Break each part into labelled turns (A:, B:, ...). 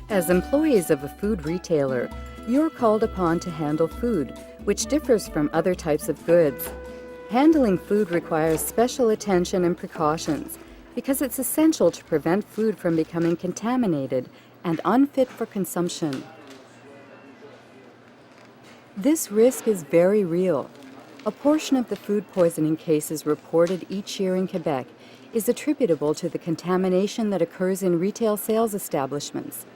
A: As employees of a food retailer, you're called upon to handle food, which differs from other types of goods. Handling food requires special attention and precautions because it's essential to prevent food from becoming contaminated and unfit for consumption. This risk is very real. A portion of the food poisoning cases reported each year in Quebec is attributable to the contamination that occurs in retail sales establishments.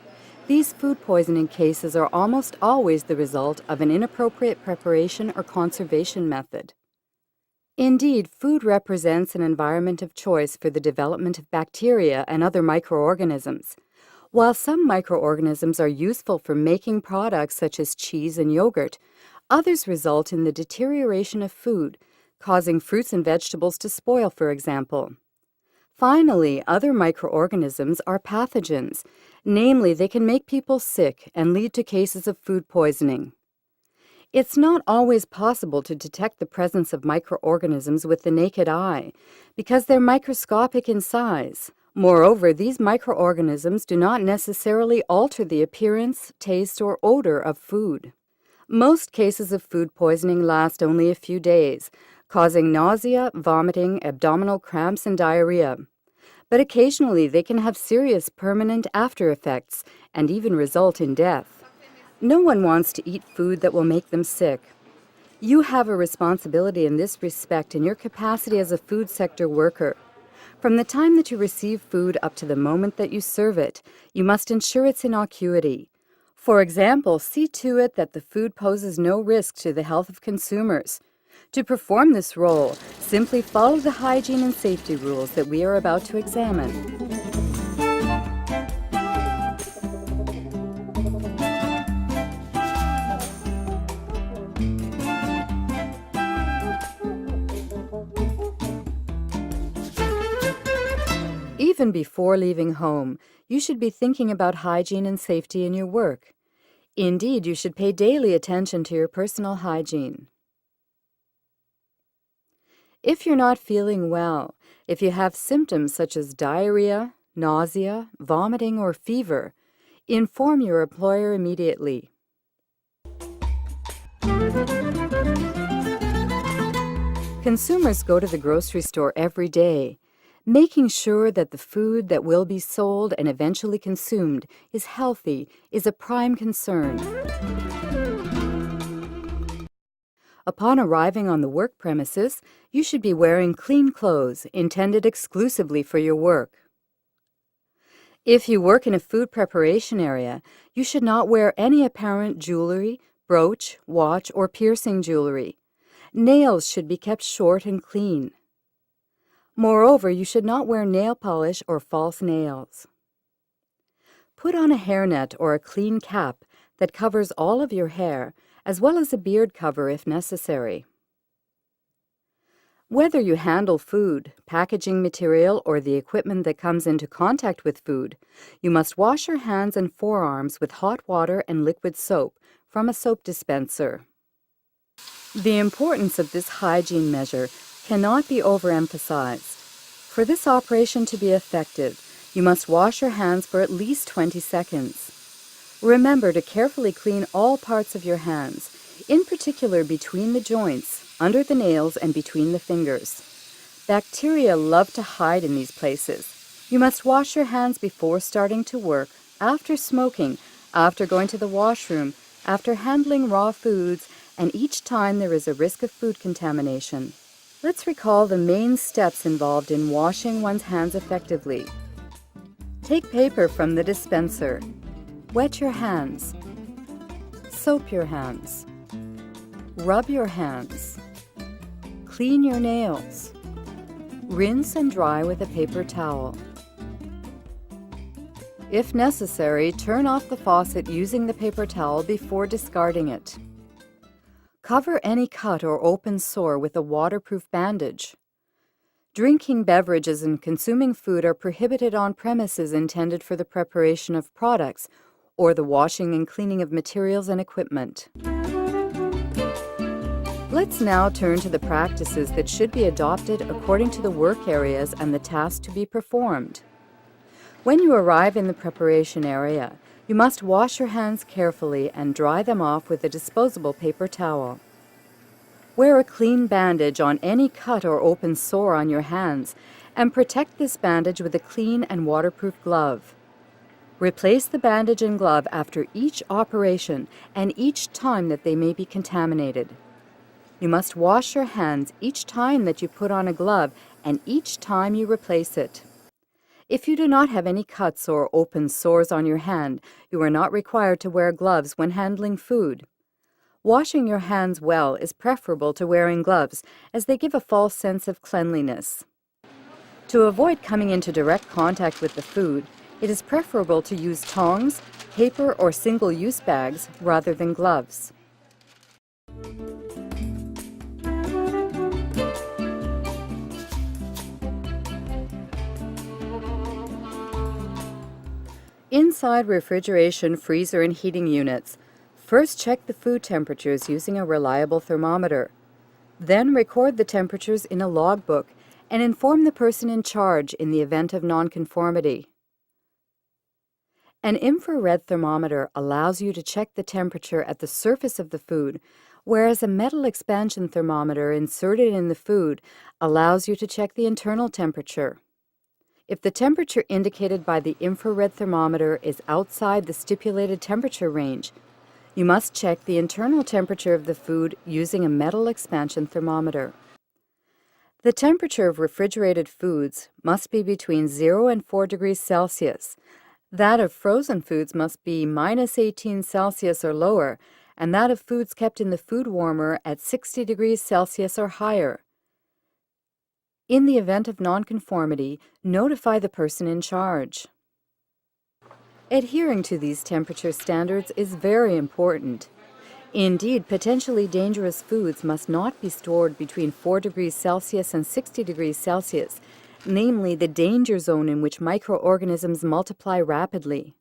A: These food poisoning cases are almost always the result of an inappropriate preparation or conservation method. Indeed, food represents an environment of choice for the development of bacteria and other microorganisms. While some microorganisms are useful for making products such as cheese and yogurt, others result in the deterioration of food, causing fruits and vegetables to spoil, for example. Finally, other microorganisms are pathogens. Namely, they can make people sick and lead to cases of food poisoning. It's not always possible to detect the presence of microorganisms with the naked eye because they're microscopic in size. Moreover, these microorganisms do not necessarily alter the appearance, taste, or odor of food. Most cases of food poisoning last only a few days, causing nausea, vomiting, abdominal cramps, and diarrhea. But occasionally they can have serious permanent after effects and even result in death. No one wants to eat food that will make them sick. You have a responsibility in this respect in your capacity as a food sector worker. From the time that you receive food up to the moment that you serve it, you must ensure its innocuity. For example, see to it that the food poses no risk to the health of consumers. To perform this role, simply follow the hygiene and safety rules that we are about to examine. Even before leaving home, you should be thinking about hygiene and safety in your work. Indeed, you should pay daily attention to your personal hygiene. If you're not feeling well, if you have symptoms such as diarrhea, nausea, vomiting, or fever, inform your employer immediately. Consumers go to the grocery store every day. Making sure that the food that will be sold and eventually consumed is healthy is a prime concern. Upon arriving on the work premises, you should be wearing clean clothes intended exclusively for your work. If you work in a food preparation area, you should not wear any apparent jewelry, brooch, watch, or piercing jewelry. Nails should be kept short and clean. Moreover, you should not wear nail polish or false nails. Put on a hairnet or a clean cap that covers all of your hair, as well as a beard cover if necessary. Whether you handle food, packaging material, or the equipment that comes into contact with food, you must wash your hands and forearms with hot water and liquid soap from a soap dispenser. The importance of this hygiene measure cannot be overemphasized. For this operation to be effective, you must wash your hands for at least 20 seconds. Remember to carefully clean all parts of your hands, in particular between the joints, under the nails, and between the fingers. Bacteria love to hide in these places. You must wash your hands before starting to work, after smoking, after going to the washroom, after handling raw foods, and each time there is a risk of food contamination. Let's recall the main steps involved in washing one's hands effectively. Take paper from the dispenser. Wet your hands. Soap your hands. Rub your hands. Clean your nails. Rinse and dry with a paper towel. If necessary, turn off the faucet using the paper towel before discarding it. Cover any cut or open sore with a waterproof bandage. Drinking beverages and consuming food are prohibited on premises intended for the preparation of products or the washing and cleaning of materials and equipment. Let's now turn to the practices that should be adopted according to the work areas and the tasks to be performed. When you arrive in the preparation area, you must wash your hands carefully and dry them off with a disposable paper towel. Wear a clean bandage on any cut or open sore on your hands and protect this bandage with a clean and waterproof glove. Replace the bandage and glove after each operation and each time that they may be contaminated. You must wash your hands each time that you put on a glove and each time you replace it. If you do not have any cuts or open sores on your hand, you are not required to wear gloves when handling food. Washing your hands well is preferable to wearing gloves, as they give a false sense of cleanliness. To avoid coming into direct contact with the food, it is preferable to use tongs, paper or single-use bags rather than gloves. Inside refrigeration, freezer, and heating units, first check the food temperatures using a reliable thermometer. Then record the temperatures in a logbook and inform the person in charge in the event of nonconformity. An infrared thermometer allows you to check the temperature at the surface of the food, whereas a metal expansion thermometer inserted in the food allows you to check the internal temperature. If the temperature indicated by the infrared thermometer is outside the stipulated temperature range, you must check the internal temperature of the food using a metal expansion thermometer. The temperature of refrigerated foods must be between 0 and 4 degrees Celsius. That of frozen foods must be -18 Celsius or lower, and that of foods kept in the food warmer at 60 degrees Celsius or higher. In the event of nonconformity, notify the person in charge. Adhering to these temperature standards is very important. Indeed, potentially dangerous foods must not be stored between 4 degrees Celsius and 60 degrees Celsius, namely the danger zone in which microorganisms multiply rapidly.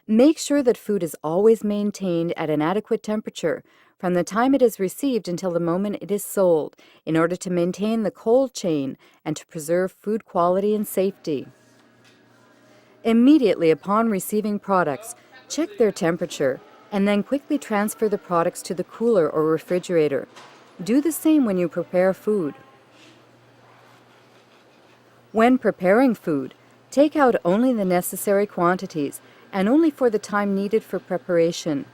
A: Make sure that food is always maintained at an adequate temperature from the time it is received until the moment it is sold, in order to maintain the cold chain and to preserve food quality and safety. Immediately upon receiving products, check their temperature and then quickly transfer the products to the cooler or refrigerator. Do the same when you prepare food. When preparing food, take out only the necessary quantities and only for the time needed for preparation.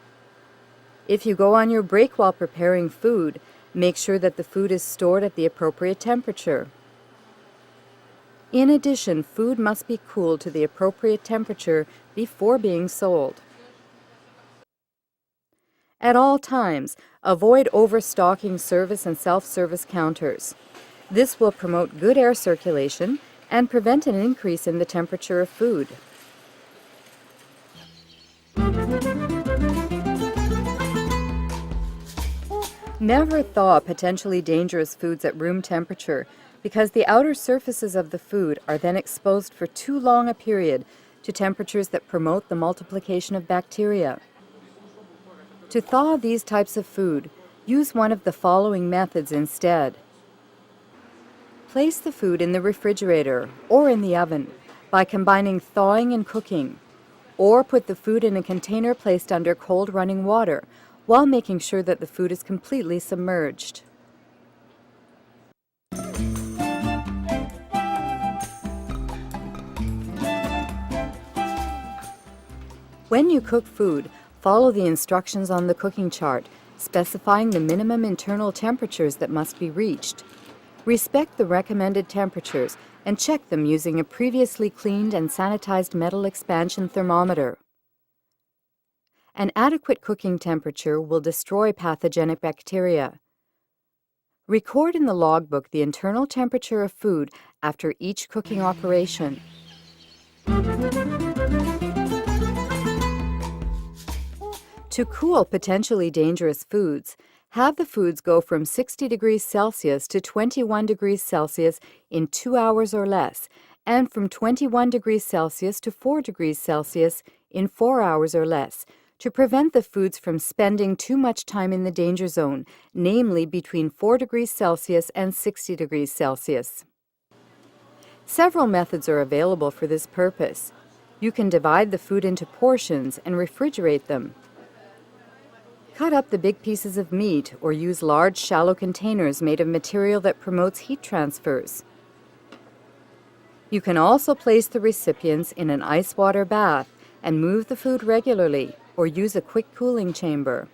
A: If you go on your break while preparing food, make sure that the food is stored at the appropriate temperature. In addition, food must be cooled to the appropriate temperature before being sold. At all times, avoid overstocking service and self-service counters. This will promote good air circulation and prevent an increase in the temperature of food. Never thaw potentially dangerous foods at room temperature, because the outer surfaces of the food are then exposed for too long a period to temperatures that promote the multiplication of bacteria. To thaw these types of food, use one of the following methods instead. Place the food in the refrigerator or in the oven by combining thawing and cooking, or put the food in a container placed under cold running water while making sure that the food is completely submerged. When you cook food, follow the instructions on the cooking chart, specifying the minimum internal temperatures that must be reached. Respect the recommended temperatures and check them using a previously cleaned and sanitized metal expansion thermometer. An adequate cooking temperature will destroy pathogenic bacteria. Record in the logbook the internal temperature of food after each cooking operation. To cool potentially dangerous foods, have the foods go from 60 degrees Celsius to 21 degrees Celsius in 2 hours or less, and from 21 degrees Celsius to 4 degrees Celsius in 4 hours or less, to prevent the foods from spending too much time in the danger zone, namely between 4 degrees Celsius and 60 degrees Celsius. Several methods are available for this purpose. You can divide the food into portions and refrigerate them. Cut up the big pieces of meat or use large, shallow containers made of material that promotes heat transfers. You can also place the recipients in an ice water bath and move the food regularly, or use a quick cooling chamber.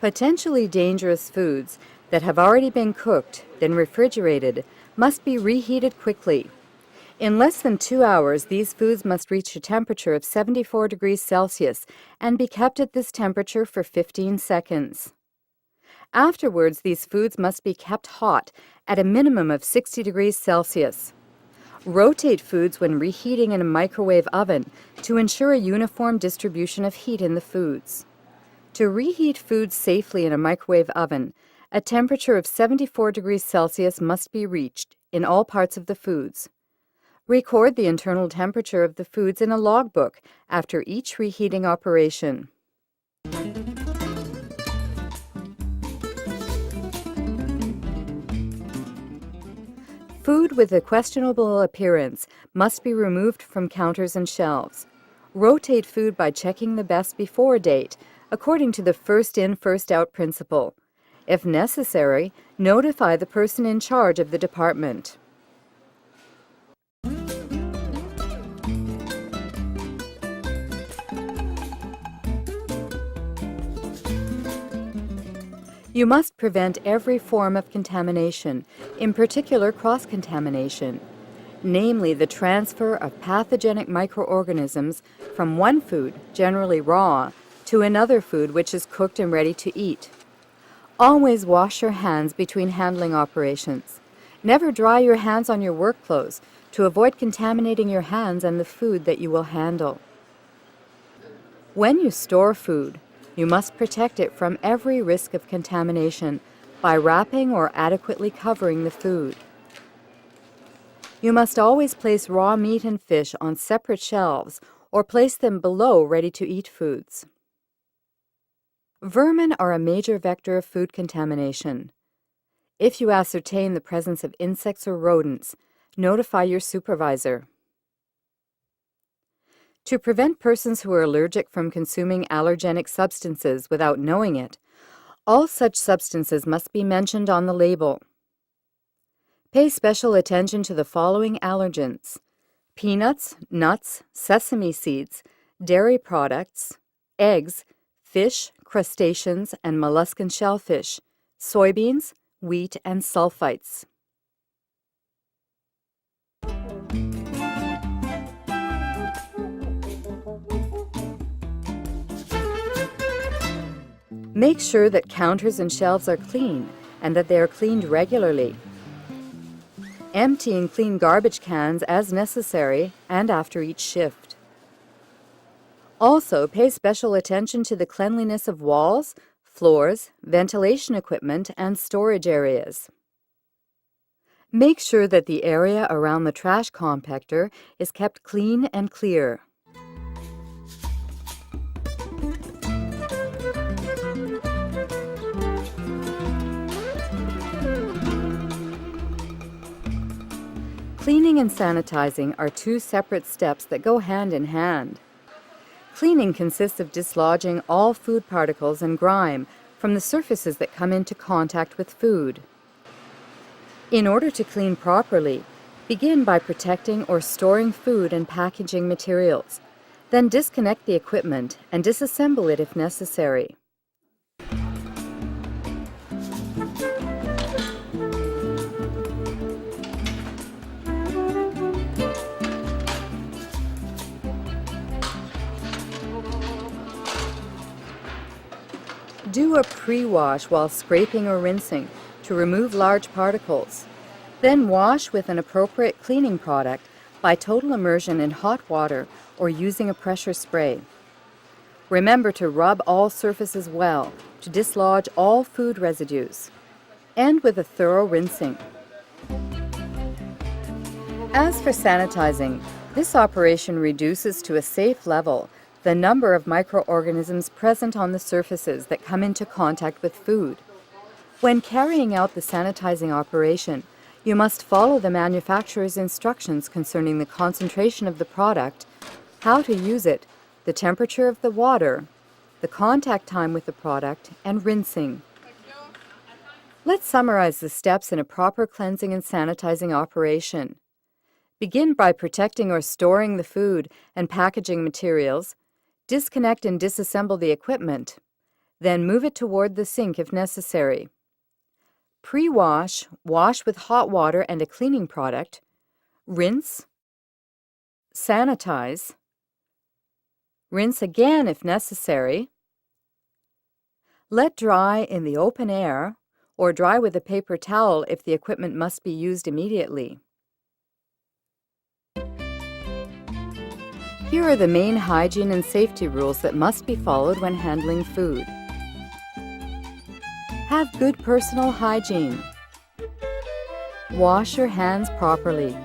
A: Potentially dangerous foods that have already been cooked, then refrigerated, must be reheated quickly. In less than 2 hours, these foods must reach a temperature of 74 degrees Celsius and be kept at this temperature for 15 seconds. Afterwards, these foods must be kept hot at a minimum of 60 degrees Celsius. Rotate foods when reheating in a microwave oven to ensure a uniform distribution of heat in the foods. To reheat foods safely in a microwave oven, a temperature of 74 degrees Celsius must be reached in all parts of the foods. Record the internal temperature of the foods in a logbook after each reheating operation. Food with a questionable appearance must be removed from counters and shelves. Rotate food by checking the best before date, according to the first-in, first-out principle. If necessary, notify the person in charge of the department. You must prevent every form of contamination, in particular cross-contamination, namely the transfer of pathogenic microorganisms from one food, generally raw, to another food which is cooked and ready to eat. Always wash your hands between handling operations. Never dry your hands on your work clothes to avoid contaminating your hands and the food that you will handle. When you store food, you must protect it from every risk of contamination by wrapping or adequately covering the food. You must always place raw meat and fish on separate shelves or place them below ready-to-eat foods. Vermin are a major vector of food contamination. If you ascertain the presence of insects or rodents, notify your supervisor. To prevent persons who are allergic from consuming allergenic substances without knowing it, all such substances must be mentioned on the label. Pay special attention to the following allergens: peanuts, nuts, sesame seeds, dairy products, eggs, fish, crustaceans, and molluscan shellfish, soybeans, wheat, and sulfites. Make sure that counters and shelves are clean and that they are cleaned regularly. Empty and clean garbage cans as necessary and after each shift. Also, pay special attention to the cleanliness of walls, floors, ventilation equipment, and storage areas. Make sure that the area around the trash compactor is kept clean and clear. Cleaning and sanitizing are two separate steps that go hand in hand. Cleaning consists of dislodging all food particles and grime from the surfaces that come into contact with food. In order to clean properly, begin by protecting or storing food and packaging materials. Then disconnect the equipment and disassemble it if necessary. Do a pre-wash while scraping or rinsing to remove large particles. Then wash with an appropriate cleaning product by total immersion in hot water or using a pressure spray. Remember to rub all surfaces well to dislodge all food residues. End with a thorough rinsing. As for sanitizing, this operation reduces to a safe level the number of microorganisms present on the surfaces that come into contact with food. When carrying out the sanitizing operation, you must follow the manufacturer's instructions concerning the concentration of the product, how to use it, the temperature of the water, the contact time with the product, and rinsing. Let's summarize the steps in a proper cleansing and sanitizing operation. Begin by protecting or storing the food and packaging materials. Disconnect and disassemble the equipment. Then move it toward the sink if necessary. Pre-wash, wash with hot water and a cleaning product. Rinse. Sanitize. Rinse again if necessary. Let dry in the open air, or dry with a paper towel if the equipment must be used immediately. Here are the main hygiene and safety rules that must be followed when handling food. Have good personal hygiene. Wash your hands properly.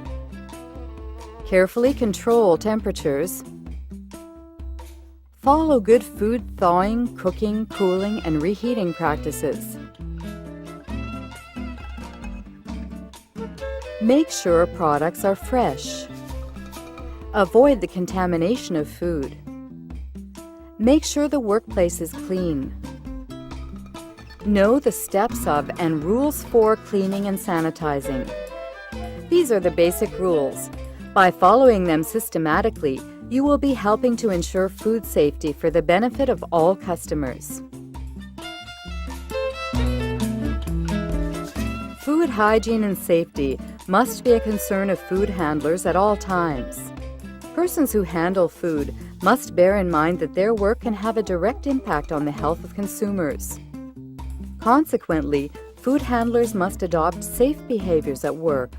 A: Carefully control temperatures. Follow good food thawing, cooking, cooling, and reheating practices. Make sure products are fresh. Avoid the contamination of food. Make sure the workplace is clean. Know the steps of and rules for cleaning and sanitizing. These are the basic rules. By following them systematically, you will be helping to ensure food safety for the benefit of all customers. Food hygiene and safety must be a concern of food handlers at all times. Persons who handle food must bear in mind that their work can have a direct impact on the health of consumers. Consequently, food handlers must adopt safe behaviors at work.